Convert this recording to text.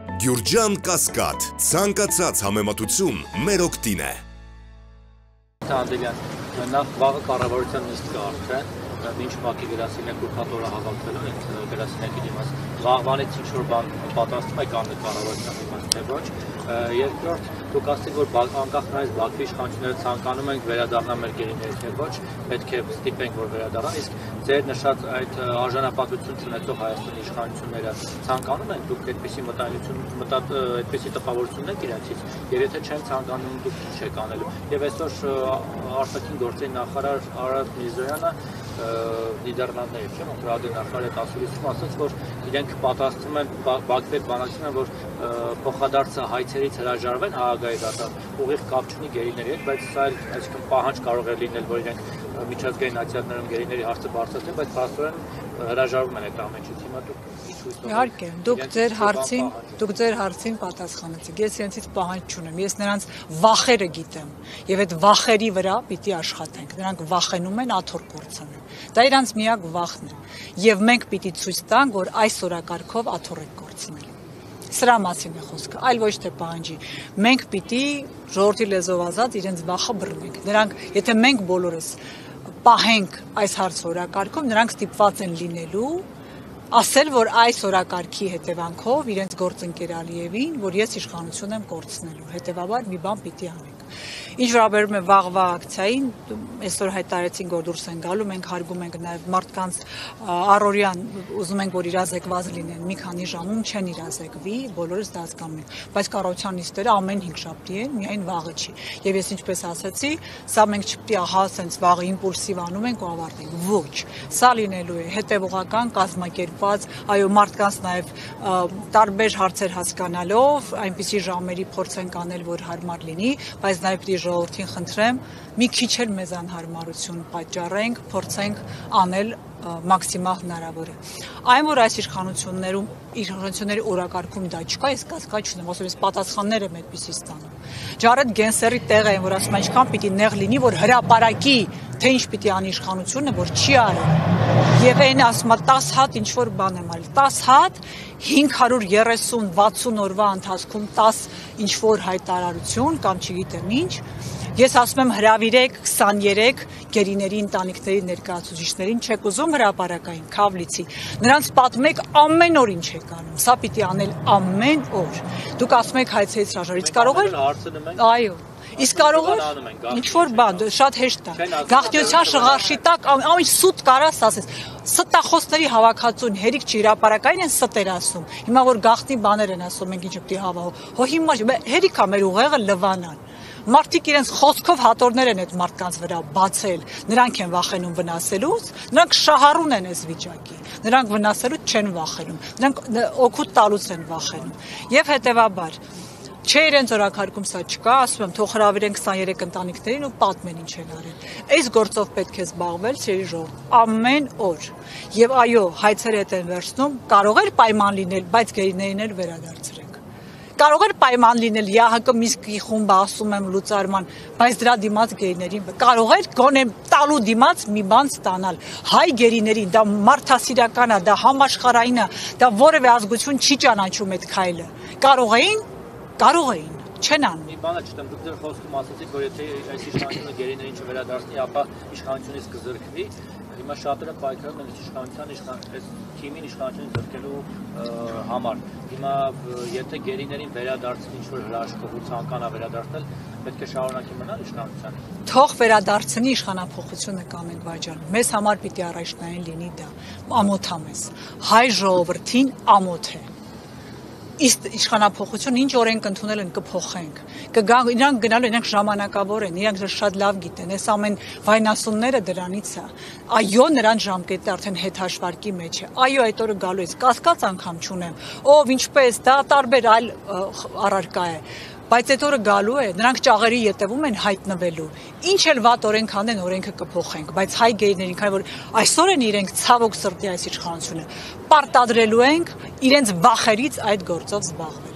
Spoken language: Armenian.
Գյուրջան Կասկադ, ցանկացած համեմատություն մեր օգտին է։ Նախ վաղը կառավարության նիստ կա արդեն, մինչ ՄԱԿ-ի գրասենյակ ուրբաթ օրը հավաքվելու են գրասենյակի դիմաց վաղվանից ինչ-որ բան պատրաստվում է կամ կառավարության դիմաց թե ոչ։ Երկրորդ, դուք ասեք, որ անկախ նայած Բաքվի իշխանությունները ցանկանում ենք վերադառնալ մեր գերիների թե ոչ, պետք է ստիպենք, որ վերադառնան, իսկ ձեր նշած այդ արժանապատվություն չունեցող Հայաստանի իշխանությունները ցանկանում են դուք այդպիսի այդպիսի տպավորություններ իրացից, եւ եթե չեն ցանկանում, դուք ինչ եք անելու։ Եվ այսօր արտաքին գործերի նախարար Արադ Միրզոյանը Նիդերլանդների ռադիոնախարարի հետ ասուլիսում ասաց, որ իրենք պատրաստվում են Բաքվի հետ բանակցում են, որ փոխադարձ հայցերից հրաժարվեն Հաագայի դատան, ուղիղ կապ չունի գերիների հետ, բայց սա այսինքն պահանջ կարող է լինել, որ իրենք միջազգային նացիաներում գերիների հարցը բարձրացնեն, բայց փաստորեն հրաժարվում են այդ ամենից։ Հիմա դուք իհարկե, դուք ձեր հարցին պատասխանեցիք։ Ես իրենցից պահանջ չունեմ, ես նրանց վախերը գիտեմ, եւ այդ վախերի վրա պիտի աշխատենք։ Նրանք վախենում են աթոռ կորցնել։ Դա իրանց միակ վախն է, եւ մենք պիտի ցույց տանք, որ այս օրակարգով աթոռ եք կորցնել։ Սրա մասին է խոսքը, այլ ոչ թե պահանջի։ Մենք պիտի ժողովրդի լեզվով ասած իրենց վախը բռնենք։ Նրանք, եթե մենք բոլորս պահենք այս հարցը օրակարգում, նրանք ստիպված են լինելու ասել, որ այս օրակարգի հետևանքով իրենց գործընկեր Ալիևին, որ ես իշխանություն եմ կորցնելու, հետևաբար մի բան պիտի անենք։ Ինչ վերաբերում է վաղվա ակցիային, այսօր հայտարարեցինք, որ դուրս են գալու, մենք հարգում ենք նաև մարդկանց առօրյան, ուզում ենք, որ իրազեկված լինեն, մի քանի ժամում չեն իրազեկվի, բոլորս դա հասկանում ենք, բայց կառավարության նիստերը ամեն 5 շաբթի են, միայն վաղը չի։ Եվ ես ինչպես ասացի, սա մենք չպետք է ահա ասենց վաղը իմպուլսիվ անում ենք ու ավարտենք։ Ոչ, սա լինելու է հետևողական, կազմակերպված, այո, մարդկանց նաև տարբեր հարցեր հասկանալով, այնպիսի ժամերի փորձ ենք անել, որ հարմար լինի, բայց նաև պիտի ժողովրդին խնդրեմ, մի քիչ էլ մեզ անհարմարություն պատճառենք, փորձենք անել մաքսիմալ հնարավորը։ Այն որ այս իշխանությունների օրակարգում դա չկա, ես կասկած չունեմ, ասում ես պատասխաններ եմ այդպիսի ստանում։ Ջարեդ Գենսերի տեղը են, որ ասում են, ինչքան պիտի նեղ լինի, որ հրապարակի, թե ինչ պիտի անի իշխանությունը, որ չի արել։ Եվ այն ասում է 10 հատ ինչ որ բան եմ արել, 10 հատ 530-60 օրվա ընթացքում 10 ինչ որ հայտարարություն կամ չգիտեմ ինչ, ես ասում եմ հրավիրեք 23 գերիների ընտանիքների ներկայացուցիչներին, չեք ուզում հրապարակային, Քավլիցի, նրանց պատմեք ամեն օր ինչ եք անում, սա պիտի անել ամեն օր։ Դուք ասում եք հայցերից հրաժարվից կարող է։ Այո։ Իսկ կարող է ինչ որ բան, շատ հեշտ է։ Գաղտնիության շղարշի տակ ամեն սուտ կարաս ասես։ Ստախոսների հավաքածուն հերիք չի հրապարակային են ստեր ասում։ Հիմա որ գաղտնի բաներ են ասում, մենք ինչ պիտի հավահու։ Հո հիմա հերիք է մեր ուղեղը լվանան։ Մարդիկ իրենց խոսքով հատորներ են այդ մարդկանց վրա բացել, նրանք են վախենում վնասելուց, նրանք շահառուն են այս վիճակի, նրանք վնասելուց չեն վախենում, նրանք օգուտ տալուց են վախենում, եւ հետեւաբար Չէ իրենց օրակարգում սա չկա, ասում եմ, թող հրավիրեն 23 ընտանիքներին ու պատմեն ինչ են արել։ Այս գործով պետք է զբաղվել ծերի ժողովուրդ ամեն օր։ Եվ այո, հայցերը հետ են վերցնում, կարող էր պայման լինել, բայց գերիներին էլ վերադարձրեք։ Կարող էր պայման լինել ՀՀԿ Միսկի խումբը, ասում եմ, լուծարման, բայց դրա դիմաց գերիներին կարող էր գոնե տալու դիմաց մի բան ստանալ։ Հայ գերիներին դա մարդասիրական է, դա համաշխարհային է, դա որևէ ազգություն չի ճանաչում այդ քայլը։ Կարող էին, չեն անում։ Մի բան չտեմ, դուք ձեր խոսքում ասացիք, որ եթե այս իշխանությունը գերիներին չվերադարձնի, ապա իշխանությունից կզրկվի։ Հիմա շատերը պայքարում են այս թիմին իշխանությունից զրկելու համար։ Հիմա եթե գերիներին վերադարձնի ինչ-որ հրաշքով ու ցանկանա վերադարձնել, պետք է շարունակի մնալ իշխանության։ Թող վերադարձնի իշխանափոխությունը կանենք վաճառ։ Մեզ համար պիտի առաջնային լինի դա։ Ամոթ է մեզ։ Հայ ժողովրդին ամոթ է։ Իսկ իշխանափոխություն ինչ օրենք ընդունել են կփոխենք։ Իրանք գնալու, իրանք ժամանակավոր են, իրանք շատ լավ գիտեն, այս ամեն վայնասումները դրանից է։ Այո, նրանց ժամկետը արդեն հետհաշվարկի մեջ է։ Այո, այդ օրը գալու է, կասկած անգամ չունեմ։ Ով ինչպես, դա տարբեր այլ առարկա է։ Բայց այդ օրը գալու է, նրանք ճաղերի ետևում են հայտնվելու։ Ինչ էլ վատ օրենք անեն, օրենքը կփոխենք, բայց հայ գերիներին, քանի որ այսօր են իրենք ցավոք սրտի այս իշխանությունը, պարտադրելու ենք իրենց վախերից այդ գործով զբաղվել։